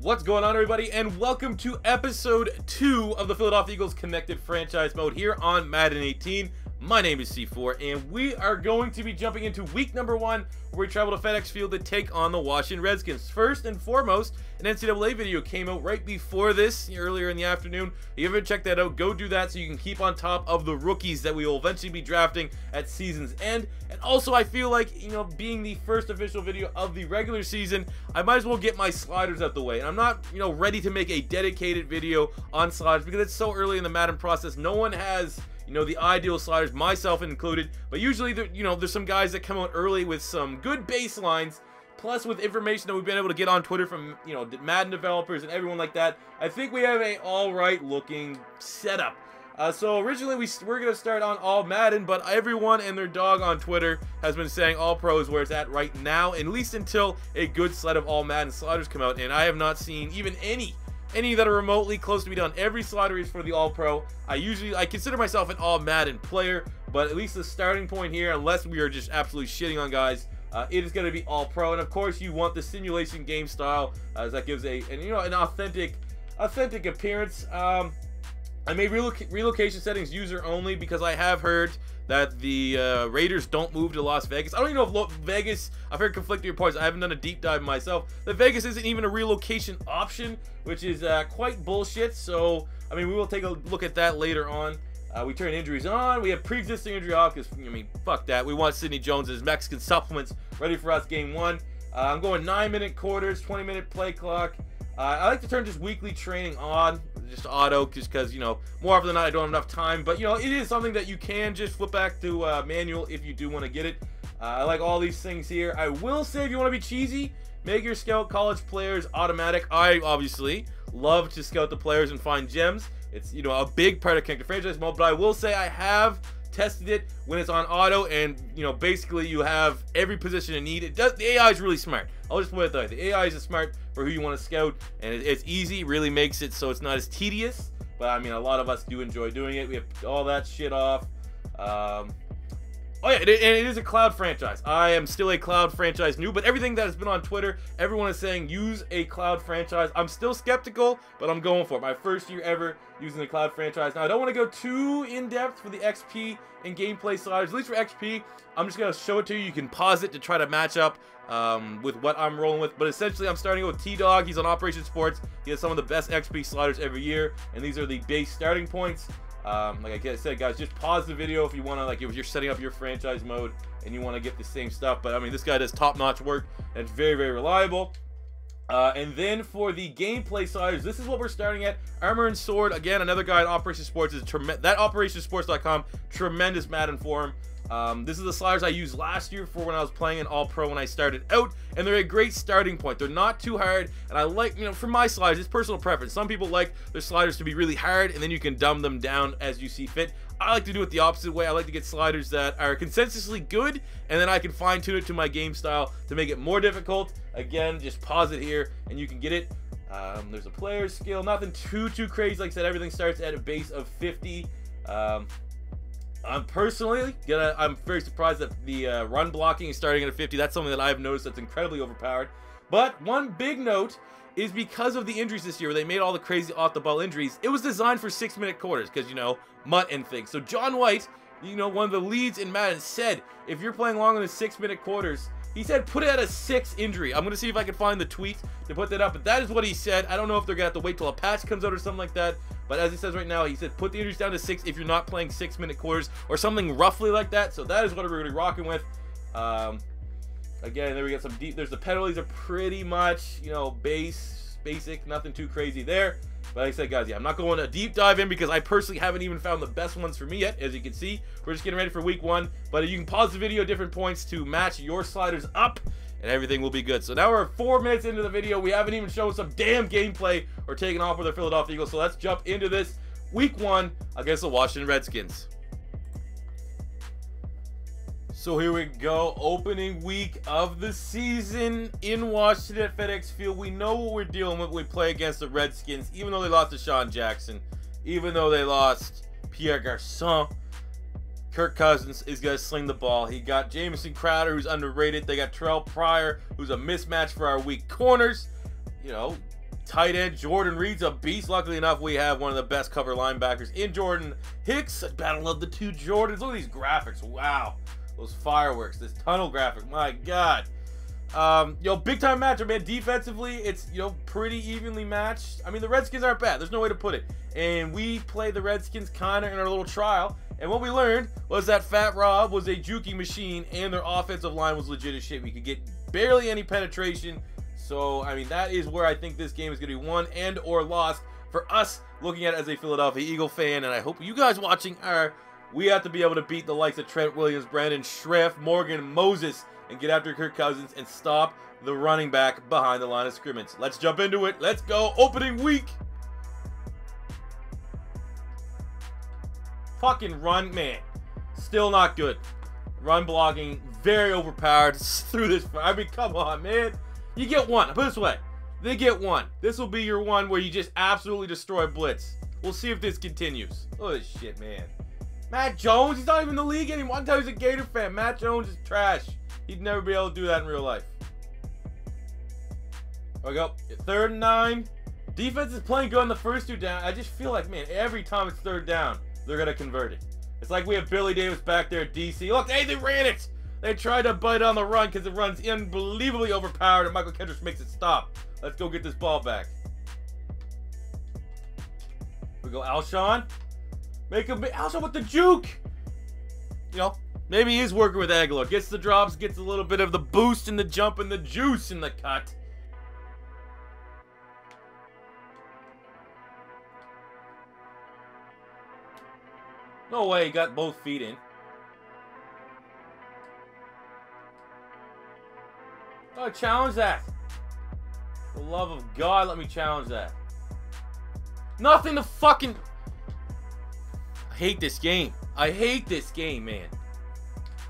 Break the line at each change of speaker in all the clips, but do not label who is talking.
What's going on, everybody, and welcome to episode 2 of the Philadelphia Eagles Connected Franchise Mode here on Madden 18. My name is C4, and we are going to be jumping into week number 1, where we travel to FedEx Field to take on the Washington Redskins. First and foremost, an NCAA video came out right before this, earlier in the afternoon. If you haven't checked that out, go do that so you can keep on top of the rookies that we will eventually be drafting at season's end. And also, I feel like, being the first official video of the regular season, I might as well get my sliders out the way. And I'm not, ready to make a dedicated video on sliders because it's so early in the Madden process. No one has the ideal sliders, myself included, but usually there's some guys that come out early with some good baselines, plus with information that we've been able to get on Twitter from Madden developers and everyone like that. I think we have a alright looking setup. So originally we're gonna start on all Madden, but everyone and their dog on Twitter has been saying all pro is where it's at right now, at least until a good sled of all Madden sliders come out, and I have not seen even any that are remotely close to be done. Every slider is for the All-Pro. I consider myself an All-Madden player, but at least the starting point here, unless we are just absolutely shitting on guys, it is going to be All-Pro. And of course, you want the simulation game style, as that gives an authentic appearance. I made relocation settings user only because I have heard that the Raiders don't move to Las Vegas. I don't even know if Vegas, I've heard conflicting reports. I haven't done a deep dive myself. That Vegas isn't even a relocation option, which is quite bullshit. So, I mean, we will take a look at that later on. We turn injuries on. We have pre-existing injury off because, fuck that. We want Sidney Jones's Mexican supplements ready for us game 1. I'm going 9-minute quarters, 20-minute play clock. I like to turn just weekly training on, just auto, just because, more often than not, I don't have enough time. But, it is something that you can just flip back to manual if you do want to get it. I like all these things here. I will say, if you want to be cheesy, make your scout college players automatic. I, obviously, love to scout the players and find gems. It's, a big part of Connected Franchise Mode. But I will say I have tested it when it's on auto, and basically you have every position in need. The AI is really smart. I'll just put it that way. The AI is smart for who you want to scout, and it's easy. Really makes it so it's not as tedious, but I mean, a lot of us do enjoy doing it. We have all that shit off. Oh yeah, and it is a cloud franchise. I am still a cloud franchise noob, but everything that has been on Twitter, everyone is saying use a cloud franchise. I'm still skeptical, but I'm going for it. My first year ever using the cloud franchise. Now, I don't want to go too in-depth for the XP and gameplay sliders. At least for XP, I'm just going to show it to you. You can pause it to try to match up with what I'm rolling with. But essentially, I'm starting with T-Dog. He's on Operation Sports. He has some of the best XP sliders every year, and these are the base starting points. Like I said, guys, just pause the video if you want to, if you're setting up your franchise mode and you want to get the same stuff. But I mean, this guy does top-notch work, and it's very, very reliable. And then for the gameplay sliders, this is what we're starting at. Armor and Sword, again, another guy at Operation Sports. That OperationSports.com, tremendous Madden forum. This is the sliders I used last year for when I was playing in All-Pro when I started out, and they're a great starting point. They're not too hard, and I like, for my sliders, it's personal preference. Some people like their sliders to be really hard, and then you can dumb them down as you see fit. I like to do it the opposite way. I like to get sliders that are consensusly good, and then I can fine-tune it to my game style to make it more difficult. Again, just pause it here, and you can get it. There's a player skill, nothing too crazy. Like I said, everything starts at a base of 50. I'm very surprised that the run blocking is starting at a 50. That's something that I've noticed that's incredibly overpowered. But one big note is because of the injuries this year, where they made all the crazy off-the-ball injuries, it was designed for 6-minute quarters because, Mutt and things. So John White, one of the leads in Madden, said if you're playing longer than 6-minute quarters, he said put it at a 6 injury. I'm going to see if I can find the tweet to put that up, but that is what he said. I don't know if they're going to have to wait till a patch comes out or something like that. But as it says right now, he said put the injuries down to 6 if you're not playing 6-minute quarters or something roughly like that. So that is what we're really rocking with. Again, there we got some deep. There's the penalties are pretty much, basic, nothing too crazy there. But like I said, guys, yeah, I'm not going a deep dive in because I personally haven't even found the best ones for me yet. As you can see, we're just getting ready for week 1. But you can pause the video at different points to match your sliders up, and everything will be good. So now we're 4 minutes into the video. We haven't even shown some damn gameplay or taken off with our Philadelphia Eagles. So let's jump into this week 1 against the Washington Redskins. So here we go, opening week of the season in Washington at FedEx Field. We know what we're dealing with when we play against the Redskins, even though they lost to Sean Jackson, even though they lost Pierre Garçon. Kirk Cousins is going to sling the ball. He got Jamison Crowder, who's underrated. They got Terrell Pryor, who's a mismatch for our weak corners. Tight end Jordan Reed's a beast. Luckily enough, we have one of the best cover linebackers in Jordan Hicks. A battle of the two Jordans. Look at these graphics. Wow. Those fireworks. This tunnel graphic. My God. Big time matchup, man. Defensively, it's, pretty evenly matched. I mean, the Redskins aren't bad. There's no way to put it. And we played the Redskins kind of in our little trial. And what we learned was that Fat Rob was a juking machine and their offensive line was legit as shit. We could get barely any penetration. So, I mean, that is where I think this game is going to be won and or lost for us looking at it as a Philadelphia Eagle fan. And I hope you guys watching are. We have to be able to beat the likes of Trent Williams, Brandon Schreff, Morgan Moses, and get after Kirk Cousins and stop the running back behind the line of scrimmage. Let's jump into it. Let's go. Opening week. Fucking run, man. Still not good. Run blocking, very overpowered through this. I mean, come on, man. You get one. Put it this way. They get one. This will be your one where you just absolutely destroy blitz. We'll see if this continues. Look at this shit, man. Matt Jones, he's not even in the league anymore. One time he's a Gator fan. Matt Jones is trash. He'd never be able to do that in real life. There we go. 3rd and 9. Defense is playing good on the first 2 down. I just feel like, man, every time it's 3rd down, they're going to convert it. It's like we have Billy Davis back there at DC. Look, hey, they ran it. They tried to bite on the run because it runs unbelievably overpowered and Michael Kendricks makes it stop. Let's go get this ball back. Here we go, Alshon. Make him Alshon with the juke. Maybe he is working with Aguilar. Gets the drops, gets a little bit of the boost and the jump and the juice in the cut. No way, he got both feet in. Oh, challenge that. For the love of God, let me challenge that. Nothing to fucking... I hate this game. I hate this game, man.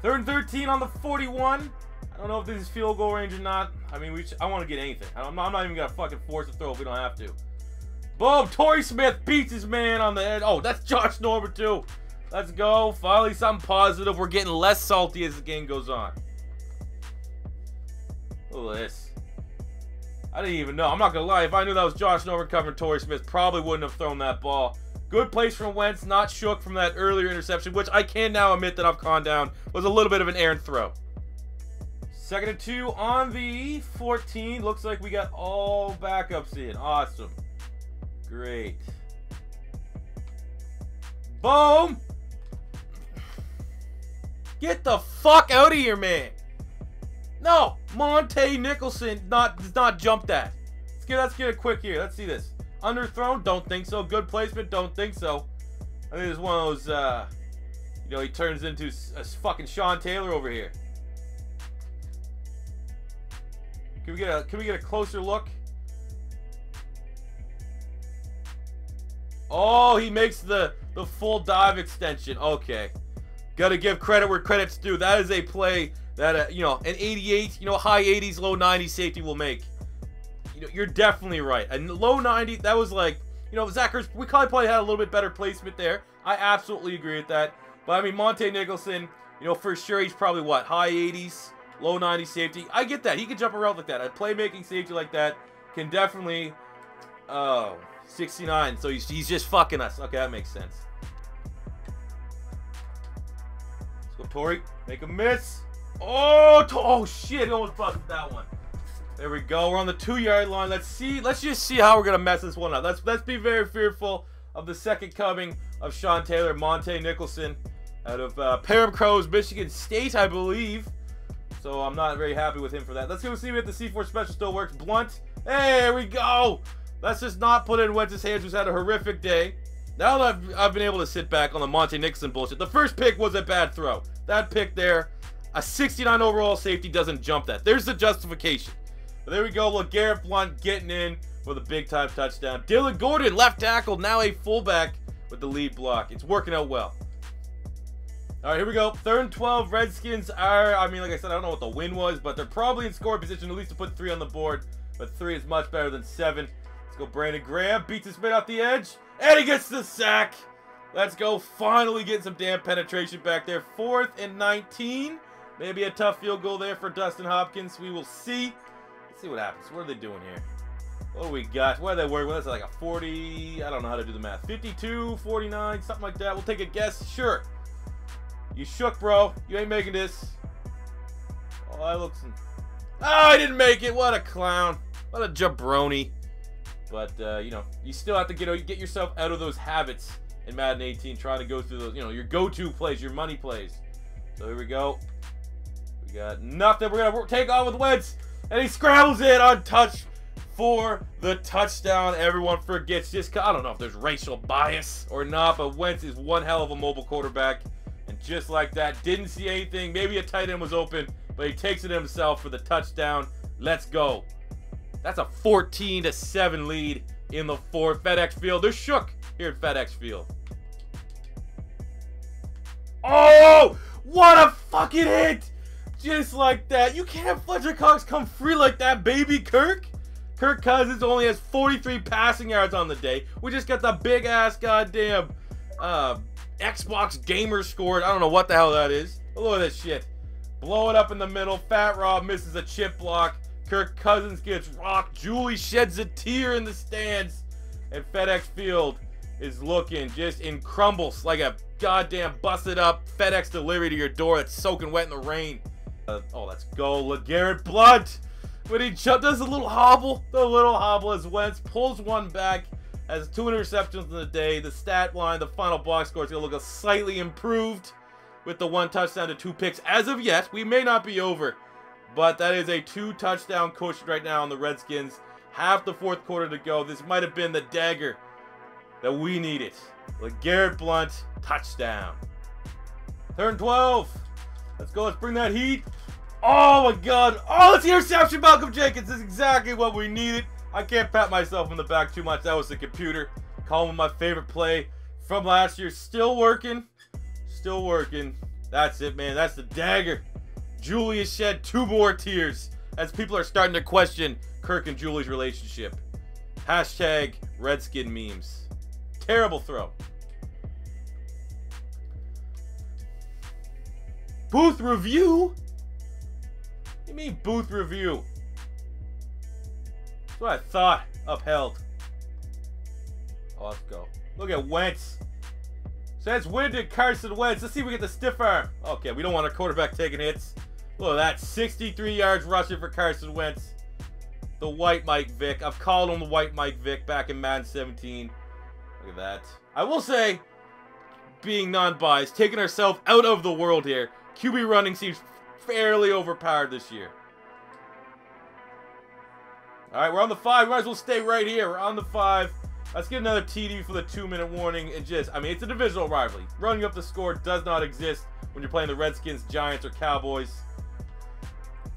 3rd and 13 on the 41. I don't know if this is field goal range or not. I mean, I want to get anything. I'm not even going to fucking force a throw if we don't have to. Boom! Torrey Smith beats his man on the head. Oh, that's Josh Norman, too. Let's go. Finally, something positive. We're getting less salty as the game goes on. Look at this. I didn't even know. I'm not going to lie. If I knew that was Josh Norman covering Torrey Smith, probably wouldn't have thrown that ball. Good place from Wentz. Not shook from that earlier interception, which I can now admit that I've calmed down. Was a little bit of an errant throw. 2nd and 2 on the 14. Looks like we got all backups in. Awesome. Great. Boom! Get the fuck out of here, man. No, Monte Nicholson does not jump that. Let's get it quick here. Let's see this. Underthrown? Don't think so. Good placement? Don't think so. I think it's one of those, he turns into a fucking Sean Taylor over here. Can we get a closer look? Oh, he makes the full dive extension. Okay. Gotta give credit where credit's due. That is a play that, an 88, high 80s, low 90s safety will make. You're definitely right. And low 90, that was like, Zach Ertz, we probably had a little bit better placement there. I absolutely agree with that. But, I mean, Monte Nicholson, for sure he's probably, what, high 80s, low 90s safety. I get that. He can jump around like that. A playmaking safety like that can definitely, 69. So he's just fucking us. Okay, that makes sense. Let's go, Torrey. Make a miss. Oh, shit. He almost busted that one. There we go. We're on the 2-yard line. Let's just see how we're going to mess this one up. Let's be very fearful of the second coming of Sean Taylor, Monte Nicholson, out of Parham Crows, Michigan State, I believe. So I'm not very happy with him for that. Let's go see if the C4 special still works. Blunt. Hey, there we go. Let's just not put it in Wentz's hands, who's had a horrific day. Now that I've been able to sit back on the Monte Nicholson bullshit. The first pick was a bad throw. That pick there, a 69 overall safety doesn't jump that. There's the justification. But there we go. Look, Garrett Blunt getting in with a big-time touchdown. Dylan Gordon, left tackle, now a fullback with the lead block. It's working out well. All right, here we go. 3rd and 12. Redskins are, I mean, like I said, I don't know what the win was, but they're probably in scoring position at least to put 3 on the board. But 3 is much better than 7. Let's go, Brandon Graham. Beats his man off the edge. And he gets the sack. Let's go. Finally getting some damn penetration back there. 4th and 19. Maybe a tough field goal there for Dustin Hopkins. We will see. Let's see what happens. What are they doing here? What do we got? What are they working with? That's like a 40. I don't know how to do the math. 52, 49, something like that. We'll take a guess. Sure. You shook, bro. You ain't making this. Oh, that looks... Oh, I didn't make it. What a clown. What a jabroni. But, you know, you still have to get yourself out of those habits in Madden 18, trying to go through those, you know, your go-to plays, your money plays. So here we go. We got nothing. We're going to take on with Wentz. And he scrambles it untouched for the touchdown. Everyone forgets this. I don't know if there's racial bias or not, but Wentz is one hell of a mobile quarterback. And just like that, didn't see anything. Maybe a tight end was open, but he takes it himself for the touchdown. Let's go. That's a 14-7 lead in the fourth. FedEx Field. They're shook here at FedEx Field. Oh, what a fucking hit. Just like that. You can't have Fletcher Cox come free like that, baby, Kirk. Kirk Cousins only has 43 passing yards on the day. We just got the big-ass goddamn Xbox gamer scored. I don't know what the hell that is. Look at this shit. Blow it up in the middle. Fat Rob misses a chip block. Kirk Cousins gets rocked. Julie sheds a tear in the stands. And FedEx Field is looking just in crumbles like a goddamn busted up FedEx delivery to your door that's soaking wet in the rain. Oh, let's go. LeGarrette Blount. When he does a little hobble, as Wentz pulls one back, has 2 interceptions in the day. The stat line, the final box score is going to look slightly improved with the 1 touchdown to 2 picks. As of yet, we may not be over, but that is a 2-touchdown cushion right now on the Redskins. Half the fourth quarter to go. This might have been the dagger that we needed. LeGarrette Blount, touchdown. Turn 12. Let's go. Let's bring that heat. Oh, my God. Oh, it's the interception, Malcolm Jenkins. This is exactly what we needed. I can't pat myself on the back too much. That was the computer. Calling my favorite play from last year. Still working. Still working. That's it, man. That's the dagger. Julius shed 2 more tears as people are starting to question Kirk and Julie's relationship. Hashtag Redskin memes. Terrible throw. Booth review? What do you mean booth review? That's what I thought. Upheld. Oh, let's go. Look at Wentz. Says winded Carson Wentz. Let's see if we get the stiff arm. Okay, we don't want our quarterback taking hits. Look at that. 63 yards rushing for Carson Wentz. The white Mike Vick. I've called him the white Mike Vick back in Madden 17. Look at that. I will say, being non-biased, taking ourselves out of the world here, QB running seems fairly overpowered this year. All right, we're on the 5. We might as well stay right here. We're on the 5. Let's get another TD for the 2-minute warning. And just, I mean, it's a divisional rivalry. Running up the score does not exist when you're playing the Redskins, Giants, or Cowboys.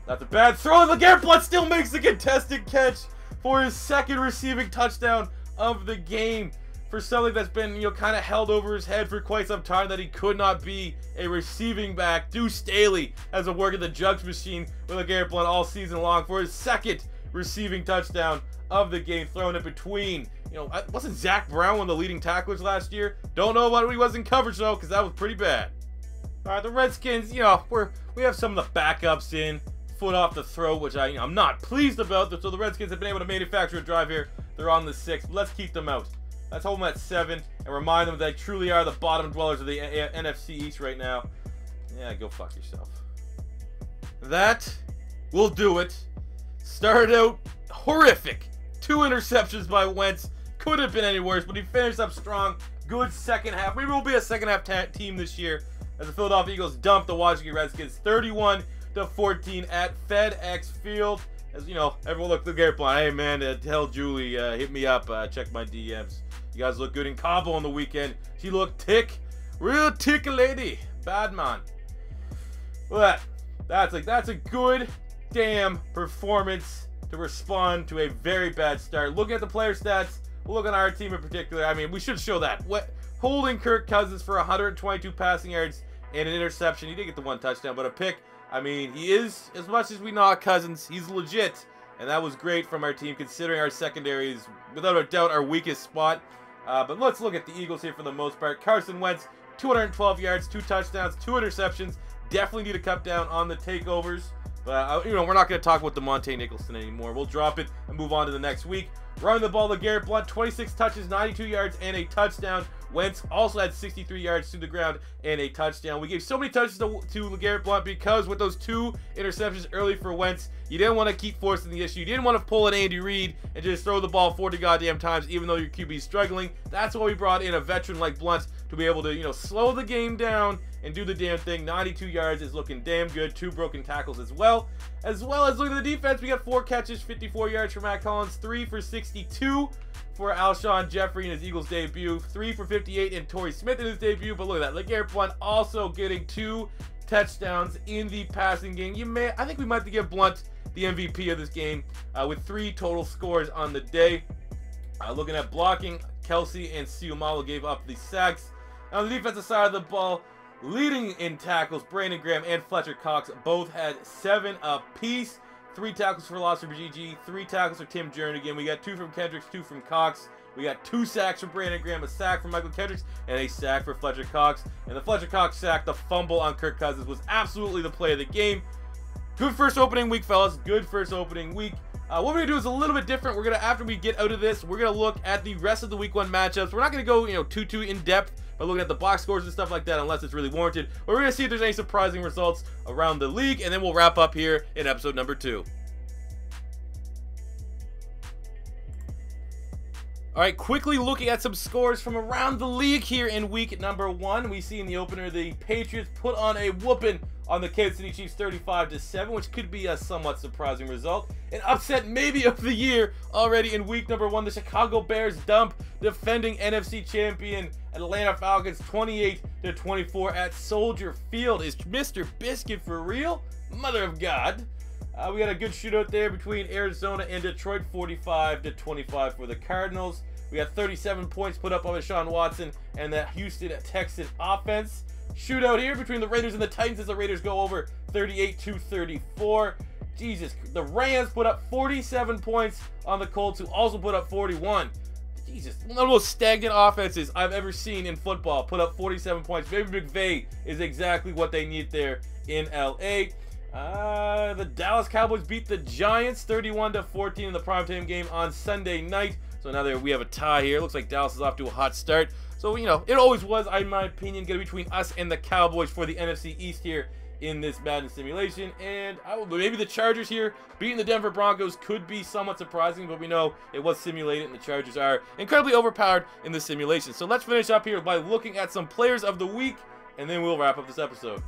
That's a bad throw. LeGarrette Blount still makes the contested catch for his 2nd receiving touchdown of the game. For something that's been, you know, kind of held over his head for quite some time, that he could not be a receiving back. Deuce Staley has been working the jugs machine with LeGarrette Blount all season long for his 2nd receiving touchdown of the game, throwing it between, you know, wasn't Zach Brown one of the leading tacklers last year? Don't know what he was in coverage though, because that was pretty bad. All right, the Redskins, you know, we have some of the backups in, foot off the throat, which I'm not pleased about. So the Redskins have been able to manufacture a drive here. They're on the 6th. Let's keep them out. Let's hold them at 7 and remind them that they truly are the bottom dwellers of the NFC East right now. Yeah, go fuck yourself. That will do it. Started out horrific. 2 interceptions by Wentz. Could have been any worse, but he finished up strong. Good second half. Maybe we'll be a second half team this year as the Philadelphia Eagles dump the Washington Redskins 31-14 at FedEx Field. As you know, everyone look LeGarrette Blount. Hey man, tell Julie, hit me up, check my DMs. You guys look good in Cabo on the weekend. She looked tick. Real tick lady. Bad man. Well, that's a good damn performance to respond to a very bad start. Look at the player stats. We'll look at our team in particular. I mean, we should show that. Holding Kirk Cousins for 122 passing yards and an interception. He did get the 1 touchdown, but a pick. I mean, he is, as much as we know Cousins, he's legit. And that was great from our team, considering our secondary is, without a doubt, our weakest spot. But let's look at the Eagles here for the most part. Carson Wentz, 212 yards, 2 touchdowns, 2 interceptions. Definitely need to cut down on the takeovers. But, you know, we're not going to talk about DeMonte Nicholson anymore. We'll drop it and move on to the next week. Running the ball, LeGarrette Blount, 26 touches, 92 yards, and a touchdown. Wentz also had 63 yards to the ground and a touchdown. We gave so many touches to LeGarrette Blount because with those 2 interceptions early for Wentz, you didn't want to keep forcing the issue. You didn't want to pull an Andy Reid and just throw the ball 40 goddamn times, even though your QB is struggling. That's why we brought in a veteran like Blount to be able to, you know, slow the game down and do the damn thing. 92 yards is looking damn good. 2 broken tackles as well. As looking at the defense, we got 4 catches, 54 yards for Matt Collins, 3 for 62 for Alshon Jeffrey in his Eagles debut, 3 for 58 in Torrey Smith in his debut. But look at that, LeGarrette Blount also getting 2 touchdowns in the passing game. I think we might have to give Blount the MVP of this game with 3 total scores on the day. Looking at blocking, Kelsey and Siumalo gave up the sacks. On the defensive side of the ball, leading in tackles, Brandon Graham and Fletcher Cox both had 7 apiece. 3 tackles for loss for GG, 3 tackles for Tim Jernigan. We got 2 from Kendricks, 2 from Cox. We got 2 sacks from Brandon Graham, a sack from Michael Kendricks, and a sack for Fletcher Cox. And the Fletcher Cox sack, the fumble on Kirk Cousins, was absolutely the play of the game. Good first opening week, fellas. Good first opening week. What we're going to do is a little bit different. We're going to, after we get out of this, we're going to look at the rest of the week 1 matchups. We're not going to go, you know, too in depth by looking at the box scores and stuff like that unless it's really warranted. But we're going to see if there's any surprising results around the league, and then we'll wrap up here in episode number 2. All right, quickly looking at some scores from around the league here in week number 1. We see in the opener the Patriots put on a whooping on the Kansas City Chiefs 35-7, which could be a somewhat surprising result. An upset maybe of the year already in week number 1. The Chicago Bears dump defending NFC champion Atlanta Falcons 28-24 at Soldier Field. Is Mr. Biscuit for real? Mother of God. We got a good shootout there between Arizona and Detroit, 45-25 for the Cardinals. We got 37 points put up by Deshaun Watson and the Houston Texans offense. Shootout here between the Raiders and the Titans as the Raiders go over 38-34. Jesus, the Rams put up 47 points on the Colts, who also put up 41. Jesus, one of the most stagnant offenses I've ever seen in football. Put up 47 points. Baby McVay is exactly what they need there in LA. The Dallas Cowboys beat the Giants 31-14 in the primetime game on Sunday night. So now we have a tie here. Looks like Dallas is off to a hot start. So, you know, it always was, in my opinion, going to be between us and the Cowboys for the NFC East here in this Madden simulation. And maybe the Chargers here beating the Denver Broncos could be somewhat surprising, but we know it was simulated and the Chargers are incredibly overpowered in the simulation. So let's finish up here by looking at some players of the week, and then we'll wrap up this episode.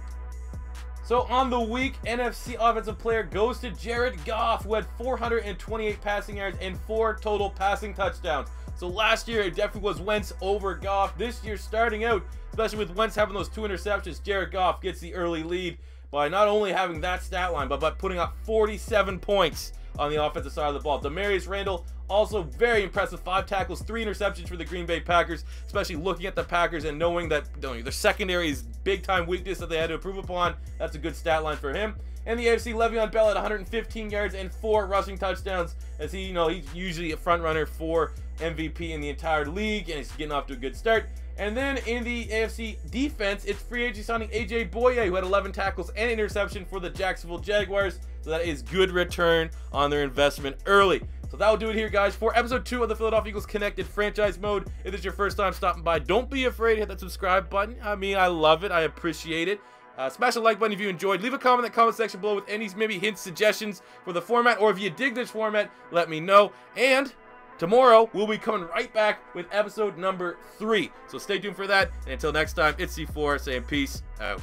So on the week, NFC Offensive Player goes to Jared Goff, who had 428 passing yards and 4 total passing touchdowns. So last year, it definitely was Wentz over Goff. This year, starting out, especially with Wentz having those 2 interceptions, Jared Goff gets the early lead by not only having that stat line, but by putting up 47 points on the offensive side of the ball. Demarius Randall, also very impressive. 5 tackles, 3 interceptions for the Green Bay Packers, especially looking at the Packers and knowing that their secondary is big-time weakness that they had to improve upon. That's a good stat line for him. And the AFC, Le'Veon Bell at 115 yards and 4 rushing touchdowns, as he's usually a front runner for MVP in the entire league, and he's getting off to a good start. And then in the AFC defense, it's free agent signing AJ Boye, who had 11 tackles and interception for the Jacksonville Jaguars. So that is good return on their investment early. So that will do it here, guys, for episode 2 of the Philadelphia Eagles Connected Franchise Mode. If this is your first time stopping by, don't be afraid to hit that subscribe button. I mean, I love it. I appreciate it. Smash the like button if you enjoyed. Leave a comment in the comment section below with any maybe hints, suggestions for the format, or if you dig this format, let me know. And tomorrow, we'll be coming right back with episode number 3. So stay tuned for that. And until next time, it's C4 saying peace out.